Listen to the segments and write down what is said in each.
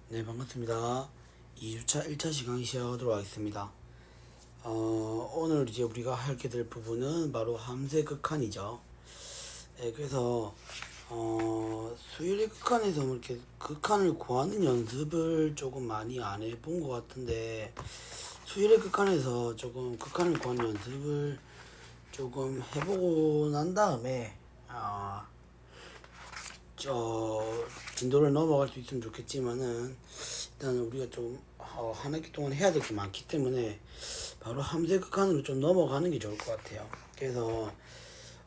네, 반갑습니다. 2주차 1차 시간 시작하도록 하겠습니다. 오늘 이제 우리가 하게 될 부분은 바로 함수의 극한이죠. 네, 그래서 수열의 극한에서 뭐 이렇게 극한을 구하는 연습을 조금 많이 안 해본 것 같은데, 수열의 극한에서 조금 극한을 구하는 연습을 조금 해보고 난 다음에 진도를 넘어갈 수 있으면 좋겠지만은, 일단 우리가 좀 한 학기 동안 해야 될 게 많기 때문에 바로 함수의 극한으로 좀 넘어가는 게 좋을 것 같아요. 그래서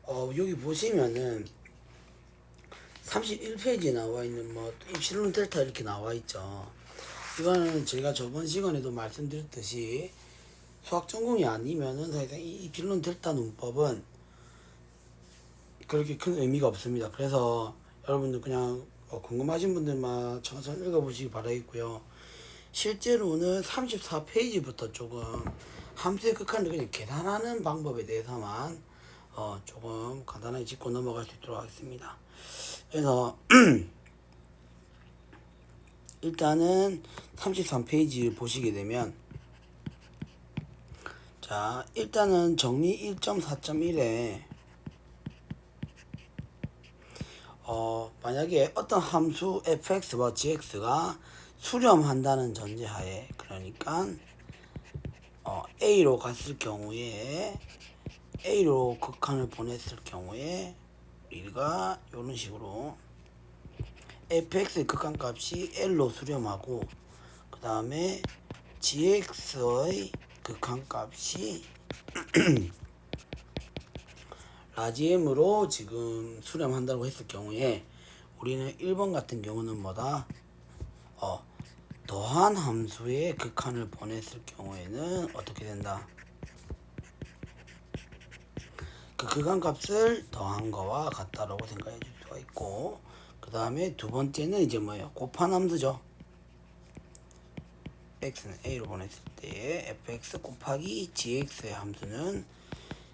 여기 보시면은 31페이지에 나와 있는 뭐 입실론 델타 이렇게 나와 있죠. 이거는 제가 저번 시간에도 말씀드렸듯이 수학 전공이 아니면은 사실상 이 입실론 델타 문법은 그렇게 큰 의미가 없습니다. 그래서 여러분들 그냥 궁금하신 분들만 천천히 읽어보시기 바라겠고요. 실제로는 34페이지부터 조금 함수의 극한을 그냥 계산하는 방법에 대해서만 조금 간단하게 짚고 넘어갈 수 있도록 하겠습니다. 그래서 일단은 33페이지를 보시게 되면, 자, 일단은 정리 1.4.1에 만약에 어떤 함수 fx와 gx가 수렴한다는 전제하에, 그러니까 a로 갔을 경우에, a로 극한을 보냈을 경우에 우리가 이런 식으로 fx의 극한값이 l로 수렴하고, 그 다음에 gx의 극한값이 라지 m으로 지금 수렴한다고 했을 경우에, 우리는 1번 같은 경우는 뭐다? 더한 함수의 극한을 보냈을 경우에는 어떻게 된다? 그 극한값을 더한 거와 같다라고 생각해 줄 수가 있고, 그 다음에 두 번째는 이제 뭐예요? 곱한 함수죠. x는 a로 보냈을 때 fx 곱하기 gx의 함수는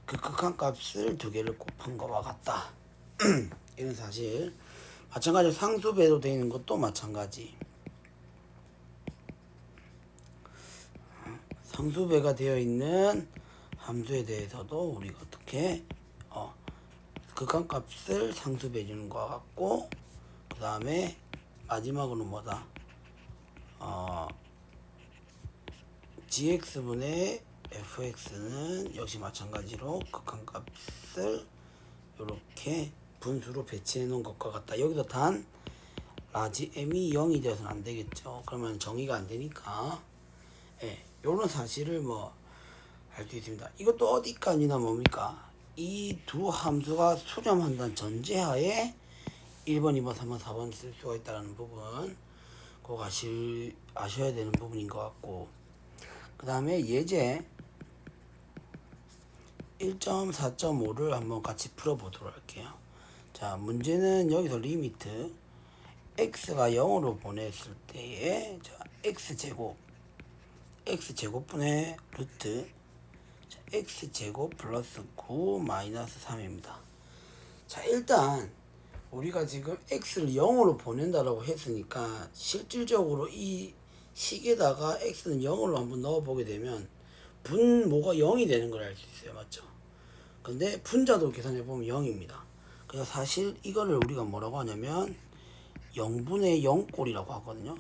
그 극한값을 두 개를 곱한 거와 같다. 이런 사실. 마찬가지로 상수배로 되어 있는 것도 마찬가지. 상수배가 되어 있는 함수에 대해서도 우리가 어떻게 극한값을 상수배 주는 것과 같고, 그 다음에 마지막으로 뭐다? gx분의 fx는 역시 마찬가지로 극한값을 이렇게 분수로 배치해 놓은 것과 같다. 여기서 단 라지 m이 0이 되어서는 안 되겠죠. 그러면 정의가 안 되니까, 요런 사실을 알 수 있습니다. 이것도 어디까지나 뭡니까? 이 두 함수가 수렴한다는 전제하에 1번, 2번, 3번, 4번 쓸 수가 있다는 부분 꼭 아셔야 되는 부분인 것 같고, 그 다음에 예제 1.4.5를 한번 같이 풀어보도록 할게요. 자, 문제는 여기서 리미트 x가 0으로 보냈을 때에, 자, x제곱분의 루트 x제곱 플러스 9 마이너스 3입니다. 자, 일단 우리가 지금 x를 0으로 보낸다라고 했으니까 실질적으로 이 식에다가 x는 0으로 한번 넣어보게 되면 분모가 0이 되는 걸 알 수 있어요. 맞죠? 근데 분자도 계산해보면 0입니다. 그래서 사실 이거를 우리가 뭐라고 하냐면 0분의 0꼴이라고 하거든요.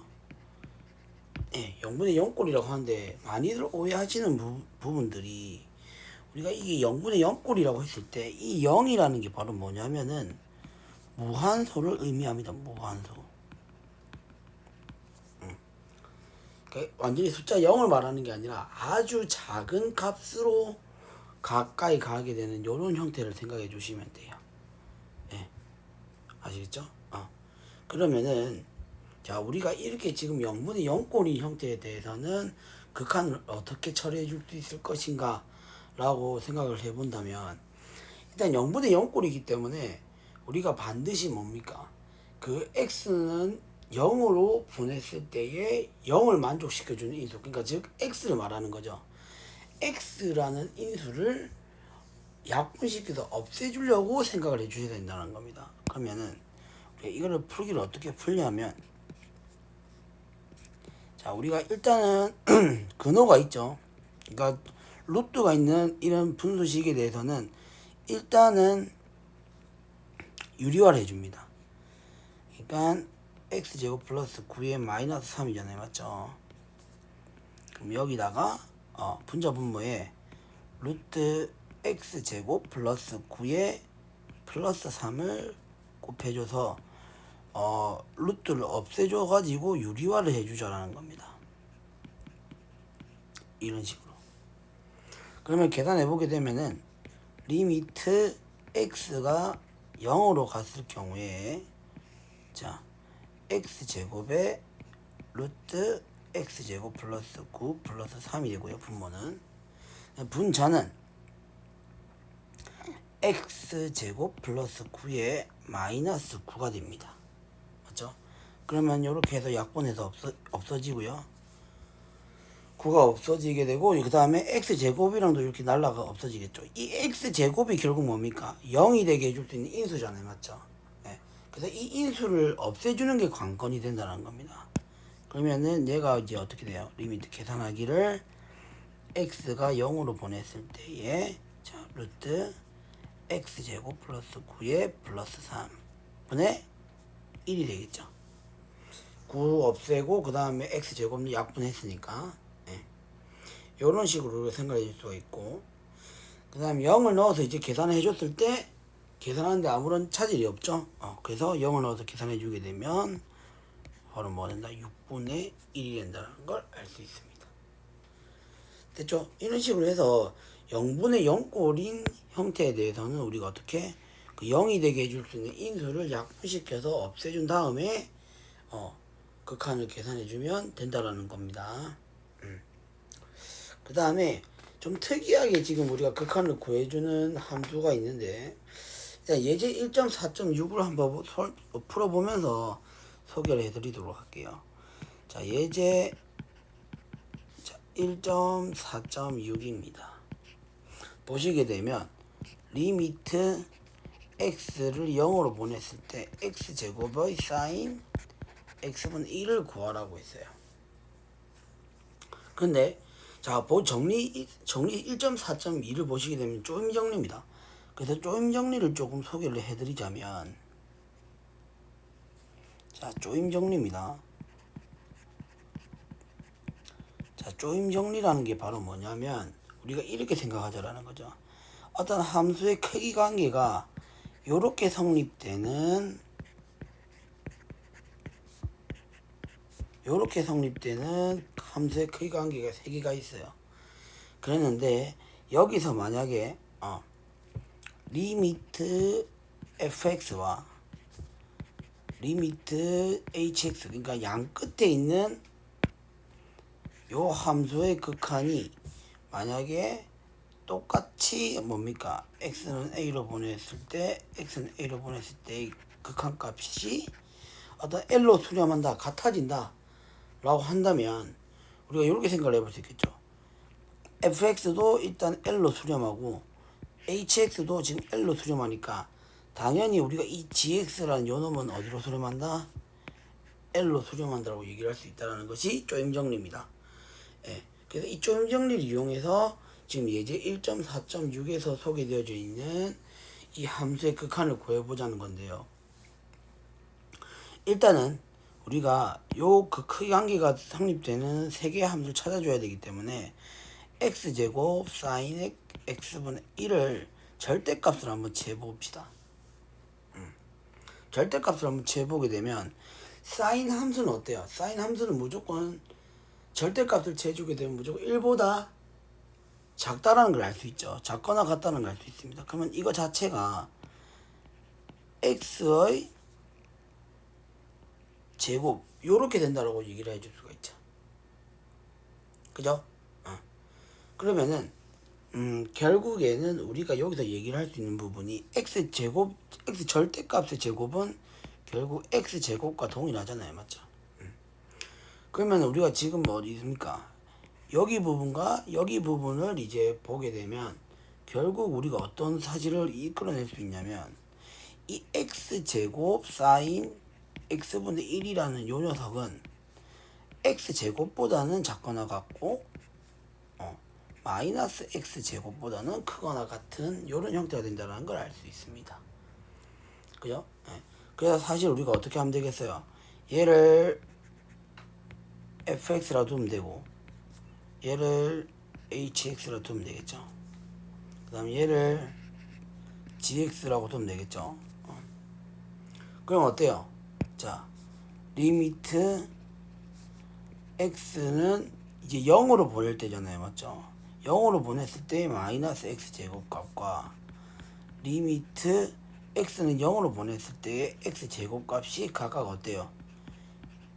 0분의 0꼴이라고 하는데 많이들 오해하시는 부분들이, 우리가 이게 0분의 0꼴이라고 했을 때 이 0이라는 게 바로 뭐냐면은 무한소를 의미합니다. 무한소. 그러니까 완전히 숫자 0을 말하는 게 아니라 아주 작은 값으로 가까이 가게 되는 이런 형태를 생각해 주시면 돼요. 아시겠죠? 그러면은, 자, 우리가 이렇게 지금 0분의 0꼴인 형태에 대해서는 극한을 어떻게 처리해 줄 수 있을 것인가 라고 생각을 해본다면, 일단 0분의 0꼴이기 때문에 우리가 반드시 뭡니까? 그 x는 0으로 보냈을 때에 0을 만족시켜주는 인수, 그러니까 즉 x를 말하는 거죠. x라는 인수를 약분시켜서 없애주려고 생각을 해주셔야 된다는 겁니다. 그러면은 이거를 풀기를 어떻게 풀냐면, 자, 우리가 일단은 근호가 있죠. 그러니까 루트가 있는 이런 분수식에 대해서는 일단은 유리화를 해줍니다. 그러니까 x제곱 플러스 9의 마이너스 3이잖아요. 맞죠? 그럼 여기다가 분자 분모에 루트 x제곱 플러스 9의 플러스 3을 곱해줘서 루트를 없애줘 가지고 유리화를 해주자라는 겁니다. 이런 식으로. 그러면 계산해 보게 되면은 리미트 x가 0으로 갔을 경우에 자 x제곱에 루트 x제곱 플러스 9 플러스 3이 되고요. 분모는 분자는 x제곱 플러스 9의 마이너스 9가 됩니다. 맞죠? 그러면 이렇게 해서 약분해서 없어지고요. 9가 없어지게 되고 그 다음에 x제곱이랑도 이렇게 날라가 없어지겠죠. 이 x제곱이 결국 뭡니까? 0이 되게 해줄 수 있는 인수잖아요. 맞죠? 네. 그래서 이 인수를 없애주는 게 관건이 된다는 겁니다. 그러면은 얘가 이제 어떻게 돼요? 리미트 계산하기를 x가 0으로 보냈을 때에 자 루트 x제곱 플러스 9의 플러스 3분의 1이 되겠죠. 9 없애고 그 다음에 x제곱 약분했으니까 이런 식으로 생각해 줄 수가 있고, 그 다음에 0을 넣어서 이제 계산해 줬을 때 계산하는데 아무런 차질이 없죠. 그래서 0을 넣어서 계산해 주게 되면 바로 뭐 된다? 6분의 1이 된다는 걸 알 수 있습니다. 됐죠? 이런 식으로 해서 0분의 0꼴인 형태에 대해서는 우리가 어떻게 그 0이 되게 해줄 수 있는 인수를 약분시켜서 없애준 다음에 극한을 계산해 주면 된다라는 겁니다. 그 다음에 좀 특이하게 지금 우리가 극한을 구해주는 함수가 있는데, 일단 예제 1.4.6을 한번 풀어보면서 소개를 해드리도록 할게요. 자, 예제 1.4.6입니다. 보시게 되면 리미트 x를 0으로 보냈을 때 x제곱의 사인 x분의 1을 구하라고 했어요. 근데 자, 정리 1.4.2를 보시게 되면 조임 정리입니다. 그래서 조임 정리를 조금 소개를 해드리자면, 자, 조임 정리입니다. 자, 조임 정리라는 게 바로 뭐냐면 우리가 이렇게 생각하자라는 거죠. 어떤 함수의 크기 관계가 요렇게 성립되는 함수의 크기 관계가 3개가 있어요. 그랬는데 여기서 만약에 리미트 fx와 리미트 hx, 그러니까 양 끝에 있는 요 함수의 극한이 만약에 똑같이 뭡니까? x는 a로 보냈을 때 의 극한 값이 어떤 l로 수렴한다, 같아진다 라고 한다면 우리가 이렇게 생각을 해볼 수 있겠죠. fx도 일단 l로 수렴하고 hx도 지금 l로 수렴하니까 당연히 우리가 이 gx라는 요 놈은 어디로 수렴한다? l로 수렴한다고 얘기를 할 수 있다는 것이 조임 정리입니다. 그래서 이 조임 정리를 이용해서 지금 예제 1.4.6에서 소개되어져 있는 이 함수의 극한을 구해보자는 건데요. 일단은 우리가 요 그 크기 관계가 성립되는 3개의 함수를 찾아줘야 되기 때문에 x제곱 사인 x분의 1을 절대값으로 한번 재봅시다. 절대값으로 한번 재보게 되면 사인 함수는 어때요? 사인 함수는 무조건 절대값을 재주게 되면 무조건 1보다 작다라는 걸 알 수 있죠. 작거나 같다는 걸 알 수 있습니다. 그러면 이거 자체가 x의 제곱 요렇게 된다라고 얘기를 해줄 수가 있죠. 그죠? 그러면은 결국에는 우리가 여기서 얘기를 할 수 있는 부분이 x 절대값의 제곱은 결국 x 제곱과 동일하잖아요. 맞죠? 그러면 우리가 지금 뭐 어디 있습니까? 여기 부분과 여기 부분을 이제 보게 되면 결국 우리가 어떤 사실을 이끌어낼 수 있냐면 이 x제곱 사인 x분의 1이라는 요 녀석은 x제곱보다는 작거나 같고 마이너스 x제곱보다는 크거나 같은 이런 형태가 된다는 걸 알 수 있습니다. 그죠? 네. 그래서 사실 우리가 어떻게 하면 되겠어요? 얘를 fx라 두면 되고 얘를 hx라 두면 되겠죠. 그 다음 얘를 gx라고 두면 되겠죠. 그럼 어때요? 자, 리미트 x는 이제 0으로 보낼 때잖아요. 맞죠? 0으로 보냈을 때 마이너스 x제곱 값과 리미트 x는 0으로 보냈을 때 x제곱 값이 각각 어때요?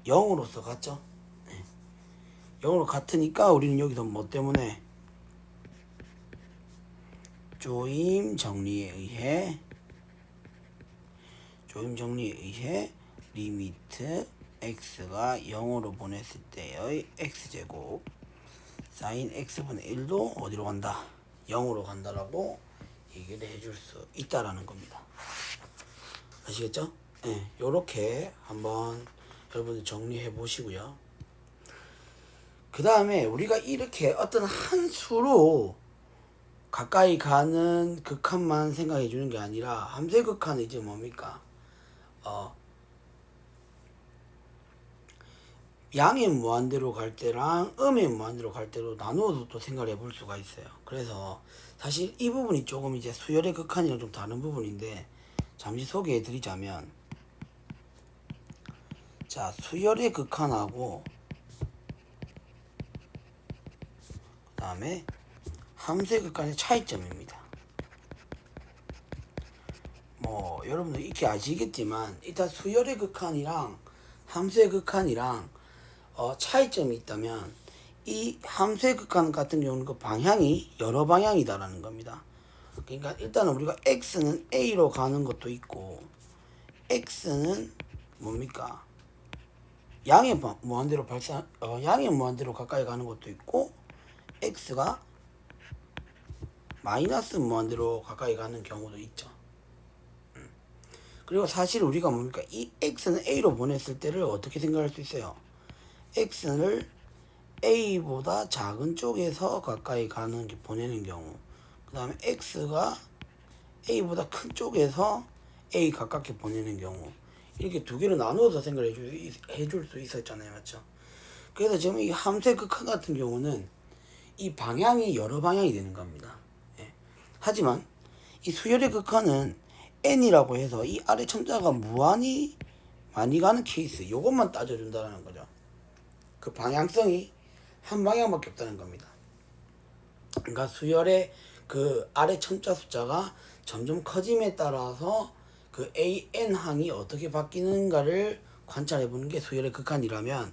0으로서 같죠? 네. 0으로 같으니까 우리는 여기서 뭐 때문에 조임 정리에 의해 리미트 x가 0으로 보냈을 때의 x제곱 사인 x분의 1도 어디로 간다? 0으로 간다라고 얘기를 해줄 수 있다라는 겁니다. 아시겠죠? 네, 요렇게 한번 여러분들 정리해 보시고요. 그 다음에 우리가 이렇게 어떤 한 수로 가까이 가는 극한만 생각해 주는 게 아니라 함수의 극한은 이제 뭡니까? 양의 무한대로 갈 때랑 음의 무한대로 갈 때로 나누어도 또 생각을 해볼 수가 있어요. 그래서 사실 이 부분이 조금 이제 수열의 극한이랑 좀 다른 부분인데 잠시 소개해 드리자면, 자, 수열의 극한하고 그 다음에 함수의 극한의 차이점입니다. 뭐 여러분들 익히 아시겠지만 일단 수열의 극한이랑 함수의 극한이랑 차이점이 있다면 이 함수의 극한 같은 경우는 그 방향이 여러 방향이다라는 겁니다. 그러니까 일단은 우리가 x는 a로 가는 것도 있고 x는 뭡니까? 양의 무한대로 양의 무한대로 가까이 가는 것도 있고 x가 마이너스 무한대로 가까이 가는 경우도 있죠. 그리고 사실 우리가 뭡니까? 이 x는 a로 보냈을 때를 어떻게 생각할 수 있어요? x를 a보다 작은 쪽에서 가까이 가는 게 보내는 경우, 그 다음에 x가 a보다 큰 쪽에서 a 가깝게 보내는 경우, 이렇게 두 개를 나누어서 생각을 해줄 수 있었잖아요. 맞죠? 그래서 지금 이 함수의 극한 같은 경우는 이 방향이 여러 방향이 되는 겁니다. 예. 하지만 이 수열의 극한은 n이라고 해서 이 아래 첨자가 무한히 많이 가는 케이스, 요것만 따져준다는 거죠. 그 방향성이 한 방향밖에 없다는 겁니다. 그러니까 수열의 그 아래 첨자 숫자가 점점 커짐에 따라서 그 an 항이 어떻게 바뀌는가를 관찰해 보는 게 수열의 극한이라면,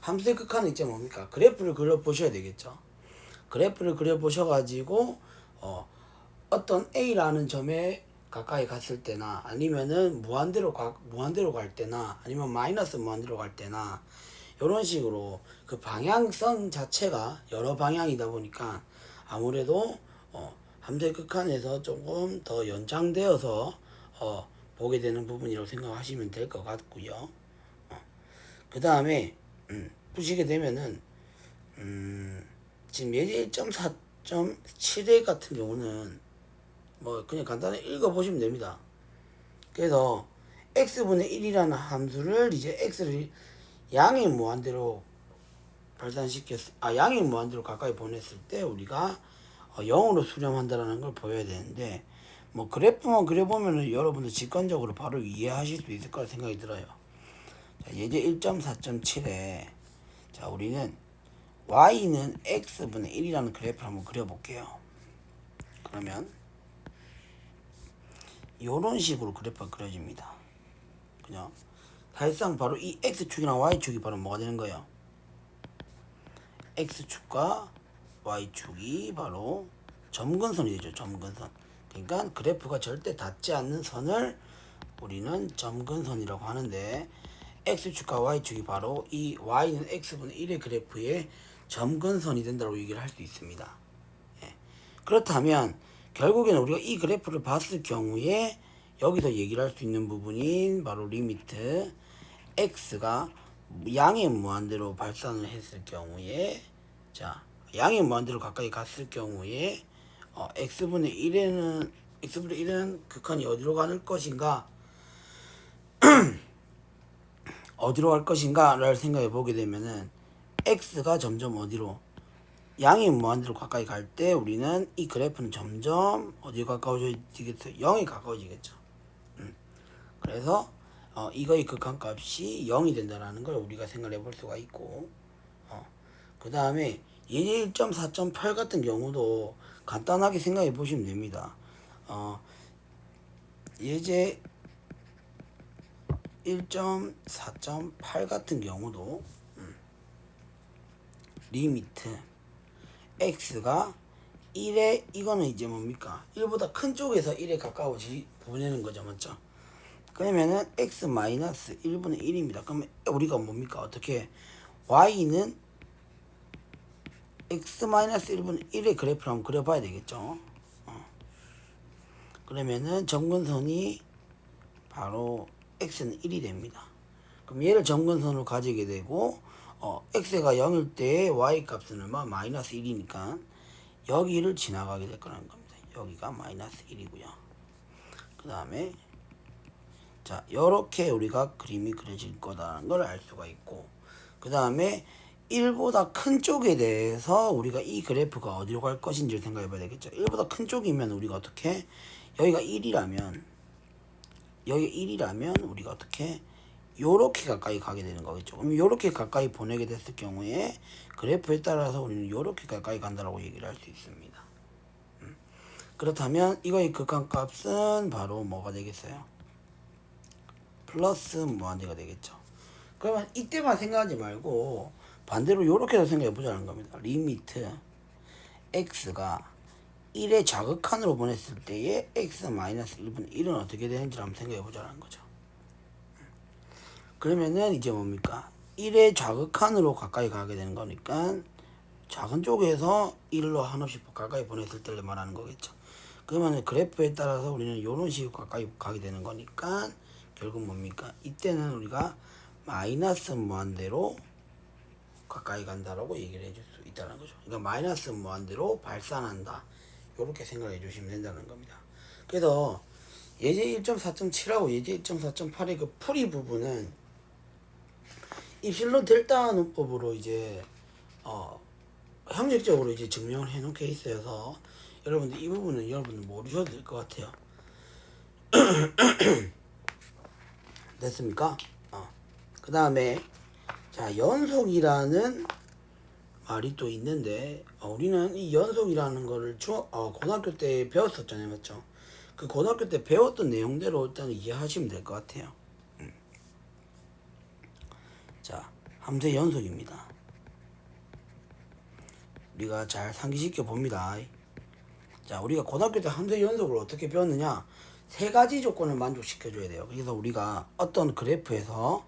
함수의 극한은 이제 뭡니까? 그래프를 그려 보셔야 되겠죠. 그래프를 그려 보셔가지고 어떤 a라는 점에 가까이 갔을 때나 아니면은 무한대로 갈 때나 아니면 마이너스 무한대로 갈 때나 이런 식으로 그 방향성 자체가 여러 방향이다 보니까 아무래도 함수의 극한에서 조금 더 연장되어서 보게 되는 부분이라고 생각하시면 될 것 같고요. 그 다음에 보시게 되면은 지금 예제 1.4.7회 같은 경우는 뭐 그냥 간단히 읽어보시면 됩니다. 그래서 x분의 1이라는 함수를 이제 x를 양의 무한대로 양의 무한대로 가까이 보냈을 때 우리가 0으로 수렴한다라는 걸 보여야 되는데, 뭐 그래프만 그려보면은 여러분들 직관적으로 바로 이해하실 수 있을 거라 생각이 들어요. 자, 예제 1.4.7에 자, 우리는 y는 x분의 1이라는 그래프를 한번 그려볼게요. 그러면 이런 식으로 그래프가 그려집니다. 그죠? 사실상 바로 이 x축이랑 y축이 바로 뭐가 되는 거예요? x축과 y축이 바로 점근선이 되죠. 점근선. 그러니까 그래프가 절대 닿지 않는 선을 우리는 점근선이라고 하는데, x축과 y축이 바로 이 y는 x분의 1의 그래프의 점근선이 된다고 얘기를 할 수 있습니다. 예. 그렇다면 결국에는 우리가 이 그래프를 봤을 경우에 여기서 얘기를 할 수 있는 부분인 바로 리미트 x가 양의 무한대로 발산을 했을 경우에 자 양의 무한대로 가까이 갔을 경우에 x분의 1에는 극한이 어디로 갈 것인가 어디로 갈 것인가를 생각해 보게 되면은 x가 점점 어디로 양이 무한대로 가까이 갈 때 우리는 이 그래프는 점점 어디에 가까워지겠어요? 0에 가까워지겠죠. 그래서 이거의 극한값이 0이 된다는 걸 우리가 생각해 볼 수가 있고 그 다음에 예제 1.4.8 같은 경우도 간단하게 생각해 보시면 됩니다. 예제 1.4.8 같은 경우도 리미트 x가 1에 이거는 이제 뭡니까? 1보다 큰 쪽에서 1에 가까워지 보내는 거죠, 맞죠? 그러면은 x 마이너스 1분의 1입니다. 그럼 우리가 뭡니까? 어떻게 y는 x 마이너스 1분의 1의 그래프를 한번 그려봐야 되겠죠. 그러면은 점근선이 바로 x는 1이 됩니다. 그럼 얘를 점근선으로 가지게 되고 x가 0일 때 y 값은 얼마? 마이너스 1이니까 여기를 지나가게 될 거라는 겁니다. 여기가 마이너스 1이고요. 그 다음에 자 요렇게 우리가 그림이 그려질 거다라는 걸 알 수가 있고 그 다음에 1보다 큰 쪽에 대해서 우리가 이 그래프가 어디로 갈 것인지를 생각해 봐야 되겠죠. 1보다 큰 쪽이면 우리가 어떻게 여기가 1이라면 우리가 어떻게 요렇게 가까이 가게 되는 거겠죠. 그럼 요렇게 가까이 보내게 됐을 경우에 그래프에 따라서 우리는 요렇게 가까이 간다라고 얘기를 할 수 있습니다. 그렇다면 이거의 극한값은 바로 뭐가 되겠어요? 플러스 무한대가 되겠죠. 그러면 이때만 생각하지 말고 반대로 요렇게도 생각해 보자는 겁니다. 리미트 x가 1의 자극한으로 보냈을 때의 x 마이너스 1분의 1은 어떻게 되는지 한번 생각해 보자는 거죠. 그러면은 이제 뭡니까? 1의 좌극한으로 가까이 가게 되는 거니까 작은 쪽에서 1로 한없이 가까이 보냈을 때를 말하는 거겠죠. 그러면 그래프에 따라서 우리는 이런 식으로 가까이 가게 되는 거니까 결국 뭡니까? 이때는 우리가 마이너스 무한대로 가까이 간다라고 얘기를 해줄 수 있다는 거죠. 그러니까 마이너스 무한대로 발산한다. 이렇게 생각해 주시면 된다는 겁니다. 그래서 예제 1.4.7하고 예제 1.4.8의 그 풀이 부분은 입실론 델타 논법으로 이제 형식적으로 이제 증명을 해놓은 케이스여서 여러분들 이 부분은 여러분들 모르셔도 될 것 같아요. 됐습니까? 그 다음에 자 연속이라는 말이 또 있는데 우리는 이 연속이라는 거를 고등학교 때 배웠었잖아요, 맞죠? 그 고등학교 때 배웠던 내용대로 일단 이해하시면 될 것 같아요. 자, 함수의 연속입니다. 우리가 잘 상기시켜 봅니다. 자, 우리가 고등학교 때 함수의 연속을 어떻게 배웠느냐? 세 가지 조건을 만족시켜 줘야 돼요. 그래서 우리가 어떤 그래프에서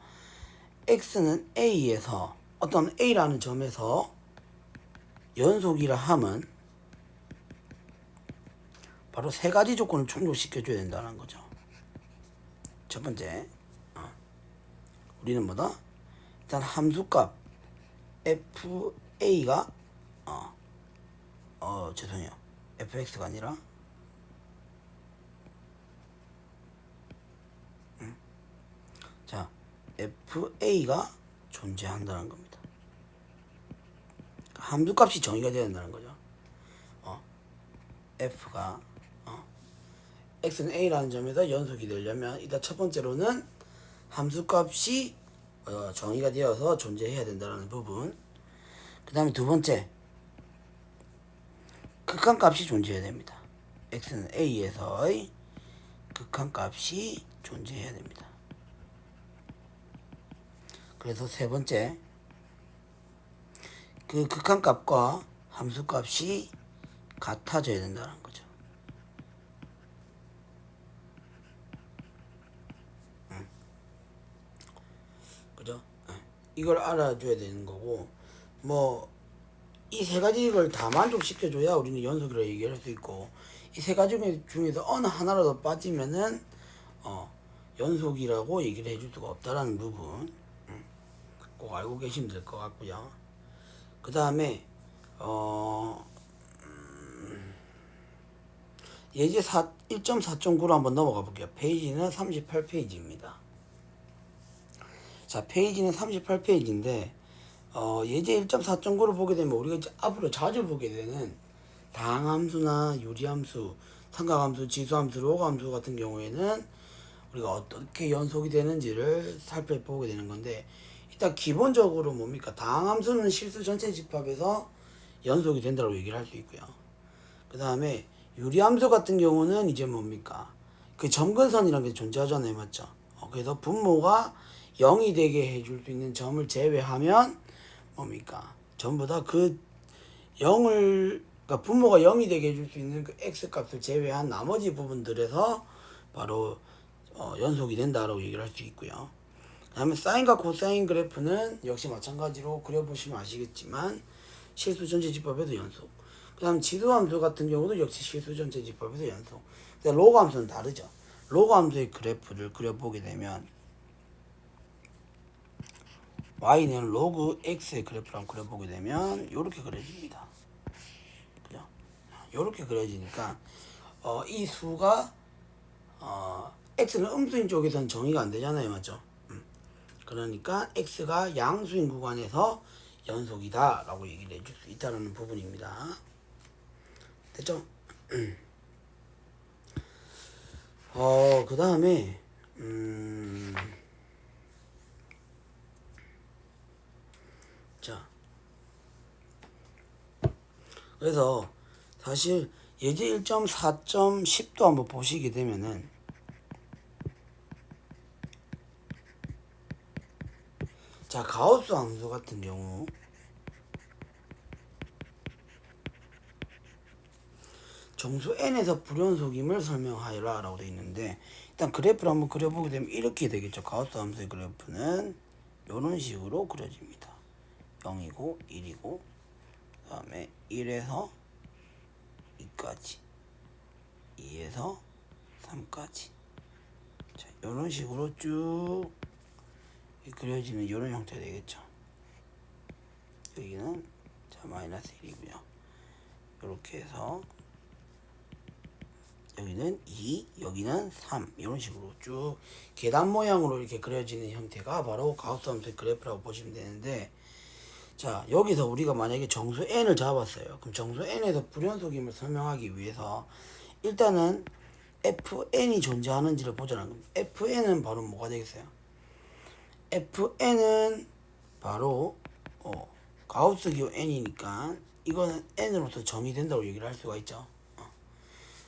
x는 a에서 어떤 a라는 점에서 연속이라 함은 바로 세 가지 조건을 충족시켜 줘야 된다는 거죠. 첫 번째, 우리는 뭐다? 일단 함수값 fa가 죄송해요. fx가 아니라 자 fa가 존재한다는 겁니다. 함수값이 정의가 되어야 된다는 거죠. f가 x는 a라는 점에서 연속이 되려면 일단 첫 번째로는 함수값이 정의가 되어서 존재해야 된다는 부분. 그 다음에 두 번째, 극한값이 존재해야 됩니다. x는 a에서의 극한값이 존재해야 됩니다. 그래서 세 번째, 그 극한값과 함수값이 같아져야 된다는 거죠. 그죠? 이걸 알아줘야 되는 거고, 이 세 가지를 다 만족시켜줘야 우리는 연속이라고 얘기할 수 있고, 이 세 가지 중에서 어느 하나라도 빠지면은 연속이라고 얘기를 해줄 수가 없다라는 부분. 꼭 알고 계시면 될 것 같고요. 그 다음에 예제 1.4.9로 한번 넘어가 볼게요. 페이지는 38페이지입니다. 자, 페이지는 38페이지인데 예제 1.4.9를 보게 되면 우리가 이제 앞으로 자주 보게 되는 다항함수나 유리함수, 삼각함수, 지수함수, 로그함수 같은 경우에는 우리가 어떻게 연속이 되는지를 살펴보게 되는 건데, 일단 기본적으로 뭡니까? 다항함수는 실수 전체 집합에서 연속이 된다고 얘기를 할 수 있고요. 그 다음에 유리함수 같은 경우는 이제 뭡니까? 그 점근선이라는 게 존재하잖아요, 맞죠? 그래서 분모가 0이 되게 해줄 수 있는 점을 제외하면 뭡니까? 전부 다 그 0을, 그러니까 분모가 0이 되게 해줄 수 있는 그 x 값을 제외한 나머지 부분들에서 바로 연속이 된다라고 얘기를 할 수 있고요. 그 다음에 사인과 코사인 그래프는 역시 마찬가지로 그려보시면 아시겠지만 실수 전체 집합에서 연속. 그 다음 지수함수 같은 경우도 역시 실수 전체 집합에서 연속. 근데 로그 함수는 다르죠. 로그 함수의 그래프를 그려보게 되면 y는 로그 x의 그래프를 한번 그려보게 되면 이렇게 그려집니다. 그죠? 이렇게 그려지니까 이 수가 x는 음수인 쪽에서는 정의가 안 되잖아요, 맞죠? 그러니까 x가 양수인 구간에서 연속이다 라고 얘기를 해줄 수 있다는 부분입니다. 됐죠? 그 다음에 자, 그래서 사실 예제 1.4.10도 한번 보시게 되면은 자, 가우스 함수 같은 경우 정수 n에서 불연속임을 설명하여라 라고 되어 있는데, 일단 그래프를 한번 그려보게 되면 이렇게 되겠죠. 가우스 함수의 그래프는 이런 식으로 그려집니다. 0이고 1이고 그 다음에 1에서 2까지 2에서 3까지 자, 이런 식으로 쭉 그려지는 이런 형태가 되겠죠. 여기는 자 마이너스 1이고요. 이렇게 해서 여기는 2, 여기는 3 이런 식으로 쭉 계단 모양으로 이렇게 그려지는 형태가 바로 가우스 함수의 그래프라고 보시면 되는데, 자 여기서 우리가 만약에 정수 n을 잡았어요. 그럼 정수 n에서 불연속임을 설명하기 위해서 일단은 fn이 존재하는지를 보자는 겁니다. fn은 바로 뭐가 되겠어요? fn은 바로 가우스 기호 n이니까 이거는 n으로서 점이 된다고 얘기를 할 수가 있죠.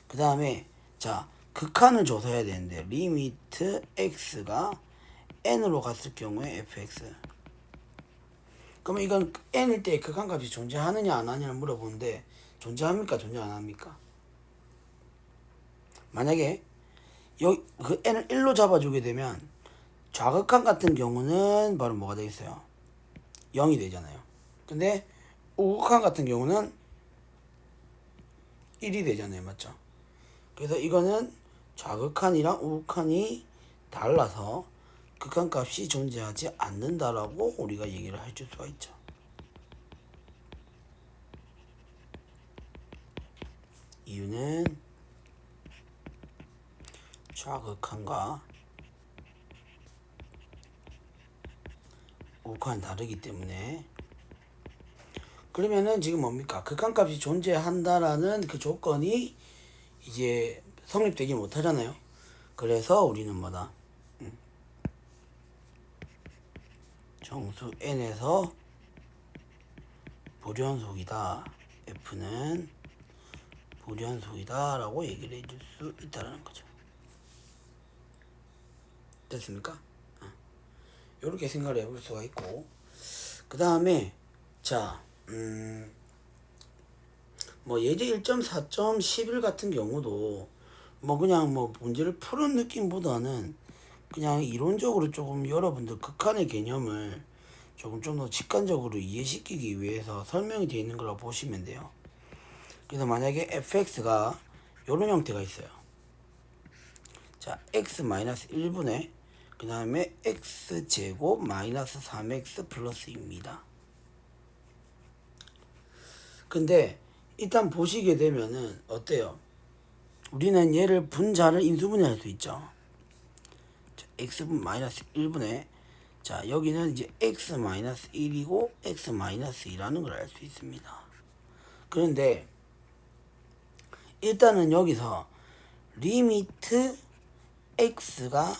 그 다음에 자 극한을 조사해야 되는데 리미트 x가 n으로 갔을 경우에 fx, 그러면 이건 n일 때 극한값이 존재하느냐 안 하느냐를 물어보는데 존재합니까 존재 안 합니까? 만약에 여기 그 n을 1로 잡아주게 되면 좌극한 같은 경우는 바로 뭐가 되겠어요? 0이 되잖아요. 근데 우극한 같은 경우는 1이 되잖아요, 맞죠? 그래서 이거는 좌극한이랑 우극한이 달라서 극한값이 존재하지 않는다라고 우리가 얘기를 해줄 수가 있죠. 이유는 좌극한과 우극한이 다르기 때문에. 그러면은 지금 뭡니까? 극한값이 존재한다라는 그 조건이 이제 성립되지 못하잖아요. 그래서 우리는 뭐다? 정수 n에서 불연속이다. f는 불연속이다 라고 얘기를 해줄 수 있다는 거죠. 됐습니까? 이렇게 생각을 해볼 수가 있고, 그 다음에 자 뭐 예제 1.4.11 같은 경우도 뭐 그냥 뭐 문제를 푸는 느낌보다는 그냥 이론적으로 조금 여러분들 극한의 개념을 조금 좀 더 직관적으로 이해시키기 위해서 설명이 되어 있는 거라고 보시면 돼요. 그래서 만약에 fx가 이런 형태가 있어요. 자 x-1분의 그 다음에 x제곱 마이너스 3x 플러스 2입니다. 근데 일단 보시게 되면은 어때요? 우리는 얘를 분자를 인수분해할 수 있죠. 자, x분 마이너스 1분의 자 여기는 이제 x 마이너스 1이고 x 마이너스 2라는 걸 알 수 있습니다. 그런데 일단은 여기서 리미트 x가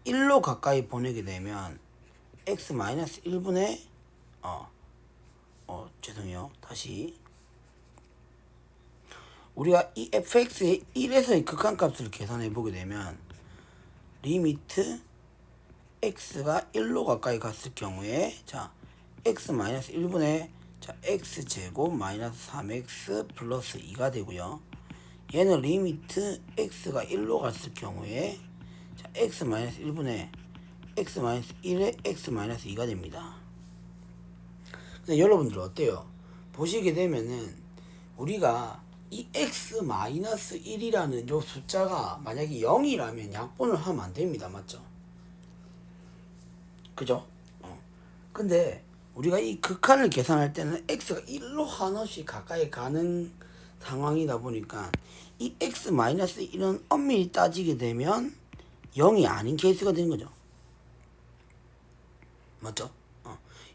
1로 가까이 보내게 되면 x 마이너스 1분의 죄송해요. 다시 우리가 이 fx의 1에서의 극한값을 계산해 보게 되면 리미트 x가 1로 가까이 갔을 경우에 자 x 마이너스 1분의 자 x제곱 마이너스 3x 플러스 2가 되고요. 얘는 리미트 x가 1로 갔을 경우에 자 x 마이너스 1분의 x 마이너스 1에 x 마이너스 2가 됩니다. 근데 여러분들 어때요? 보시게 되면은 우리가 이 x 마이너스 1이라는 요 숫자가 만약에 0이라면 약분을 하면 안 됩니다. 맞죠? 그죠? 근데 우리가 이 극한을 계산할 때는 x가 1로 한없이 가까이 가는 상황이다 보니까 이 x 마이너스 1은 엄밀히 따지게 되면 0이 아닌 케이스가 되는 거죠. 맞죠?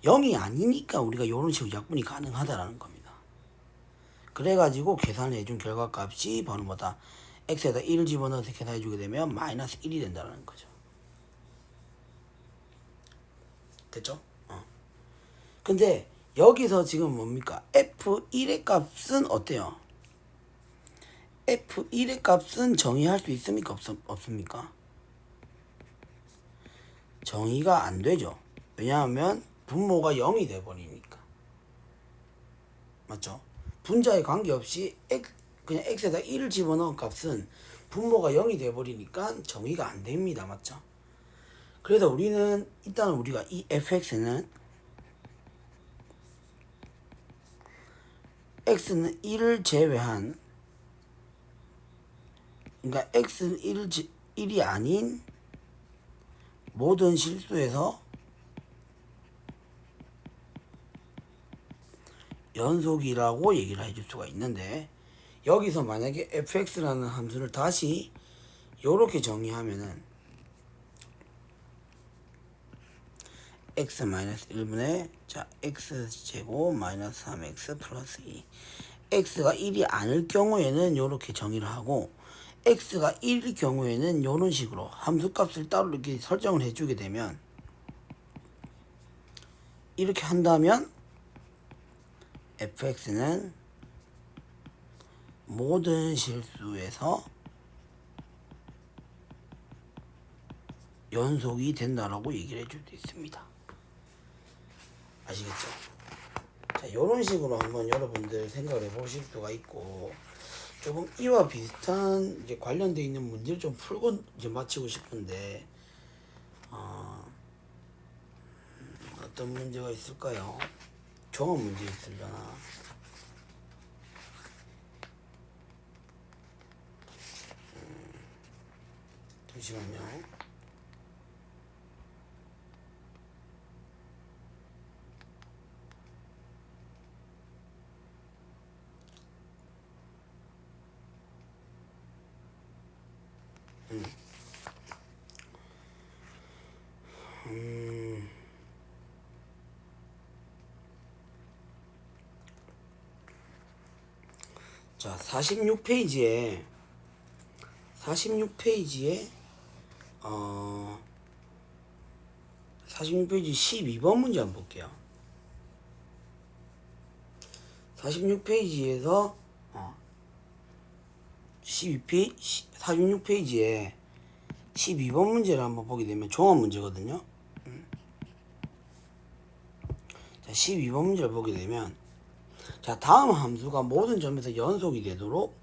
0이 아니니까 우리가 이런 식으로 약분이 가능하다라는 겁니다. 그래가지고 계산해 준 결과값이 바로 뭐다? x에다 1을 집어넣어서 계산해 주게 되면 마이너스 1이 된다는 거죠. 됐죠? 근데 여기서 지금 뭡니까? f1의 값은 어때요? f1의 값은 정의할 수 있습니까? 없습니까? 정의가 안 되죠. 왜냐하면 분모가 0이 돼버리니까. 맞죠? 분자에 관계없이 그냥 x에다 1을 집어넣은 값은 분모가 0이 돼버리니까 정의가 안 됩니다. 맞죠? 그래서 우리는 일단 우리가 이 fx는 x는 1을 제외한 그러니까 x는 1이 아닌 모든 실수에서 연속이라고 얘기를 해줄 수가 있는데 여기서 만약에 fx라는 함수를 다시 요렇게 정의하면은 x-1분의 자 x제곱 마이너스 3x 플러스 2 x가 1이 아닐 경우에는 요렇게 정의를 하고 x가 1일 경우에는 요런 식으로 함수값을 따로 이렇게 설정을 해주게 되면 이렇게 한다면 fx는 모든 실수에서 연속이 된다라고 얘기를 해줄 수 있습니다. 아시겠죠? 자, 이런 식으로 한번 여러분들 생각을 해보실 수가 있고 조금 이와 비슷한 이제 관련되어 있는 문제를 좀 풀고 이제 마치고 싶은데 어떤 문제가 있을까요? 종합 문제 있으려나? 잠시만요. 자, 46페이지에 46페이지 12번 문제 한번 볼게요. 46페이지에서 46페이지에 12번 문제를 한번 보게 되면 종합 문제거든요. 자, 12번 문제를 보게 되면 자, 다음 함수가 모든 점에서 연속이 되도록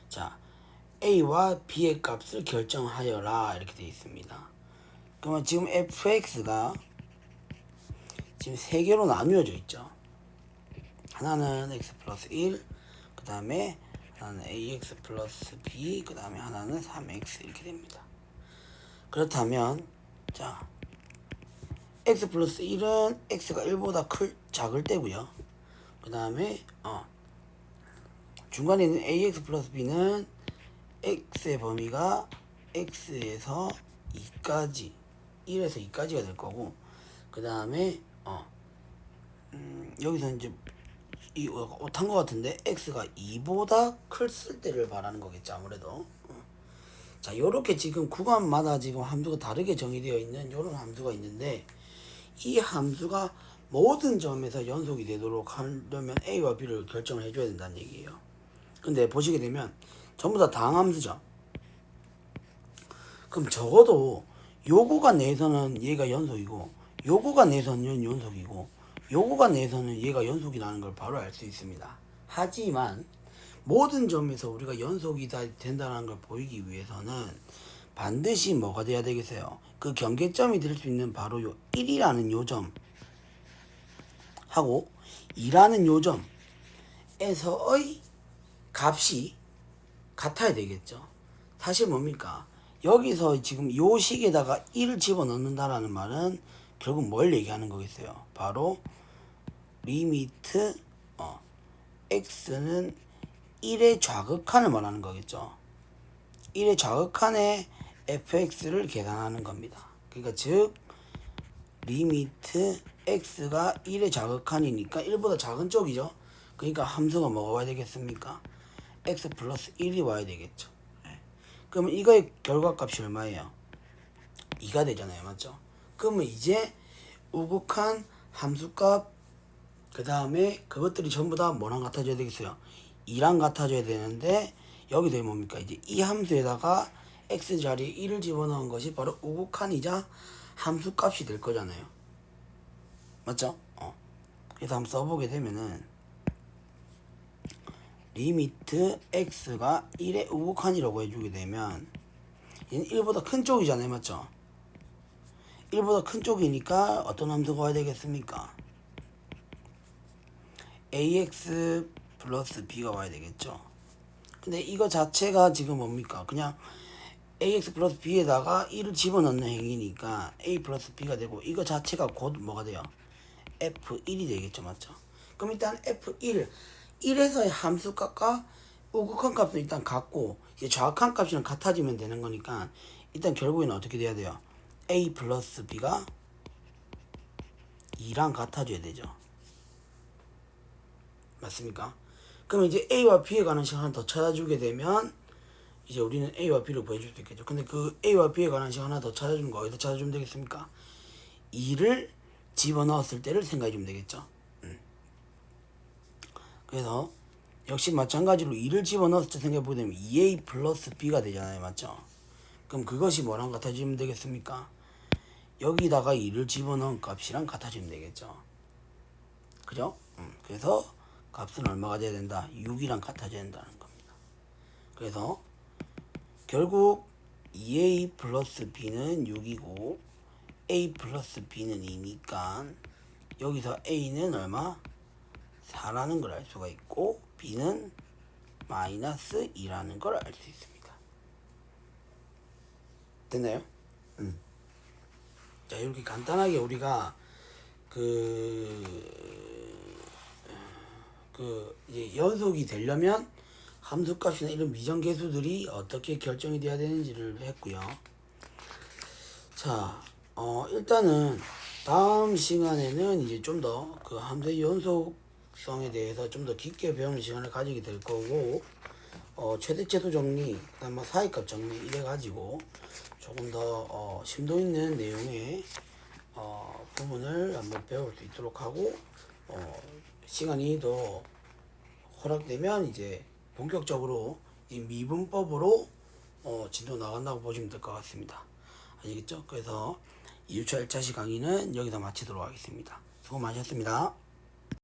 자, a와 b의 값을 결정하여라 이렇게 되어 있습니다. 그러면 지금 fx가 지금 세 개로 나누어져 있죠. 하나는 x 플러스 1, 그 다음에 하나는 ax 플러스 b, 그 다음에 하나는 3x 이렇게 됩니다. 그렇다면 자, x 플러스 1은 x가 1보다 작을 때고요. 그 다음에 중간에 있는 ax 플러스 b는 x의 범위가 x에서 2까지 1에서 2까지가 될 거고, 그 다음에 여기서 이제 이 못한 것 같은데 x가 2보다 클 때를 말하는 거겠죠 아무래도. 자, 요렇게 지금 구간마다 지금 함수가 다르게 정의되어 있는 요런 함수가 있는데, 이 함수가 모든 점에서 연속이 되도록 하려면 a와 b를 결정을 해줘야 된다는 얘기예요. 근데 보시게 되면 전부 다 당함수죠. 그럼 적어도 요 구간 내에서는 얘가 연속이고, 요 구간 내에서는 얘는 연속이고, 요 구간 내에서는 얘가 연속이라는 걸 바로 알 수 있습니다. 하지만 모든 점에서 우리가 연속이 다 된다는 걸 보이기 위해서는 반드시 뭐가 돼야 되겠어요? 그 경계점이 될 수 있는 바로 요 1이라는 요점 하고 2라는 요점에서의 값이 같아야 되겠죠. 사실 뭡니까? 여기서 지금 요 식에다가 1을 집어넣는다라는 말은 결국 뭘 얘기하는 거겠어요? 바로 리미트 x는 1의 좌극한을 말하는 거겠죠. 1의 좌극한의 fx를 계산하는 겁니다. 그러니까 즉 리미트 x가 1의 좌극한이니까 1보다 작은 쪽이죠. 그러니까 함수가 뭐가 와야 되겠습니까? x 플러스 1이 와야 되겠죠. 그러면 이거의 결과값이 얼마예요? 2가 되잖아요. 맞죠? 그러면 이제 우극한 함수값, 그 다음에 그것들이 전부 다 뭐랑 같아져야 되겠어요? 2랑 같아져야 되는데, 여기서 뭡니까? 이제 이 함수에다가 x 자리에 1을 집어넣은 것이 바로 우극한이자 함수값이 될 거잖아요. 맞죠? 그래서 한번 써보게 되면은 리미트 x가 1의 우극한이라고 해주게 되면 얘는 1보다 큰 쪽이잖아요. 맞죠? 1보다 큰 쪽이니까 어떤 함수가 와야 되겠습니까? ax 플러스 b가 와야 되겠죠. 근데 이거 자체가 지금 뭡니까? 그냥 ax 플러스 b에다가 1을 집어넣는 행위니까 a 플러스 b가 되고, 이거 자체가 곧 뭐가 돼요? f1이 되겠죠. 맞죠? 그럼 일단 f1 1에서의 함수값과 우극한 값은 일단 같고, 이제 좌극한 값이랑 같아지면 되는 거니까 일단 결국에는 어떻게 돼야 돼요? a 플러스 b가 2랑 같아져야 되죠. 맞습니까? 그럼 이제 a와 b에 관한 시간 하나 더 찾아주게 되면 이제 우리는 a와 b를 보여줄 수 있겠죠. 근데 그 a와 b에 관한 시간 하나 더 찾아주는 거 어디서 찾아주면 되겠습니까? 2를 집어넣었을 때를 생각해 주면 되겠죠. 그래서 역시 마찬가지로 2를 집어넣었을 때 생각해 보게 되면 2a 플러스 b가 되잖아요. 맞죠? 그럼 그것이 뭐랑 같아지면 되겠습니까? 여기다가 2를 집어넣은 값이랑 같아지면 되겠죠. 그죠? 그래서 값은 얼마가 돼야 된다? 6이랑 같아져야 된다는 겁니다. 그래서 결국 2a 플러스 b는 6이고 a 플러스 b는 2니까 여기서 a는 얼마? 4라는 걸 알 수가 있고 b는 마이너스 2라는 걸 알 수 있습니다. 됐나요? 자, 이렇게 간단하게 우리가 이제 연속이 되려면 함수값이나 이런 미정계수들이 어떻게 결정이 돼야 되는지를 했고요. 자, 일단은 다음 시간에는 이제 좀 더 그 함수의 연속성에 대해서 좀 더 깊게 배우는 시간을 가지게 될 거고, 최대치수 정리, 그다음 사이값 정리 이래 가지고 조금 더 심도 있는 내용의 부분을 한번 배울 수 있도록 하고, 시간이 더 허락되면 이제 본격적으로 이 미분법으로 진도 나간다고 보시면 될 것 같습니다. 아시겠죠? 그래서 2주차 1차시 강의는 여기서 마치도록 하겠습니다. 수고 많으셨습니다.